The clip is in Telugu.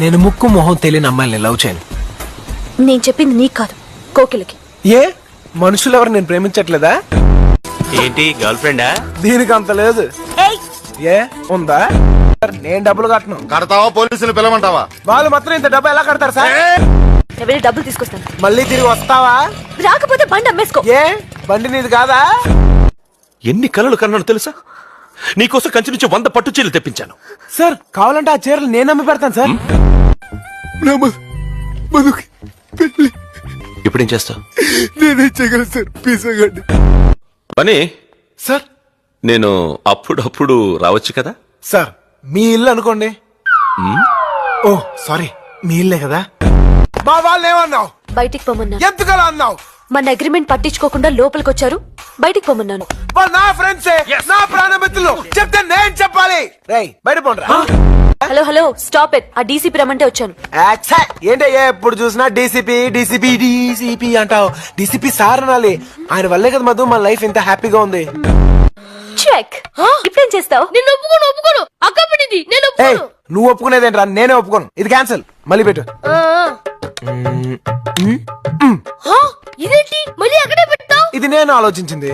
నేను ముక్కు మొహం తెలియని అమ్మాయిని లవ్ చేయను. నేను చెప్పింది నీకు కాదు, కోకిలకి. ఏ మనుషులు ఎవరు నేను ప్రేమించట్లేదా? ఏంటి గర్ల్ ఫ్రెండా? దీనికి అంత లేదు. ఏయ్, ఏ ఉందా? నేను డబ్బులు కట్టను. కడతావా పోలీసులు పిలవంటావా? వాళ్ళు మాత్రం ఇంత డబ్బు ఎలా కడతారు సార్? నేను వెళ్ళి డబ్బులు తీసుకొస్తాను. మళ్ళీ తిరిగి వస్తావా? రాకపోతే బండి అమ్మేసుకో. ఏ బండి నీది కాదా? ఎన్ని కలలు కన్నాను తెలుసా? నీకోసం కంచి నుంచి 100 పట్టు చీరలు తెప్పించాను. సార్ కావాలంటే ఆ చీరలు నేను అమ్మి పెడతాను సార్. ఇప్పుడేం చేస్తావు? నేనే చేయగలను సార్, పీసగండి. పని సార్ నేను అప్పుడప్పుడు రావచ్చు కదా? సార్ మీ ఇల్లు అనుకోండి. ఓ సారీ, మీ ఇల్లే కదా. మా వాళ్ళు ఏమన్నావు? బయటికి పొమ్మన్నాను. ఎందుకలా అన్నావు? మన అగ్రిమెంట్ పట్టించుకోకుండా లోపలికి వచ్చారు, బయటికి పొమ్మన్నాను. వాళ్ళు నా ఫ్రెండ్సే, నా ప్రాణమిత్రులు. చెప్తే నేను చెప్పాలి. రేయ్ బయట పోండ్రా. Hello hello, stop it. ఆ డీసీపీ రమ్మంటే వచ్చాను. ఏంటి ఎప్పుడు చూసినా డీసీపీ డీసీపీ డీసీపీ అంటావు? డీసీపీ సార్ అనాలి. ఆయన వల్లే కదా మధు మన లైఫ్ ఇంత హ్యాపీగా ఉంది. చెక్. ఇప్పుడేం చేస్తావు? నేను ఒప్పుకోను అక్క పెట్టింది, నేను ఏయ్ నువ్వు ఒప్పుకునేదేంట్రా? నేనే ఒప్పుకోను. ఇది క్యాన్సిల్. మళ్ళీ పెట్టు. ఇదేంటి మళ్ళీ అక్కడే పెట్టావు? ఇది నేను ఆలోచించింది.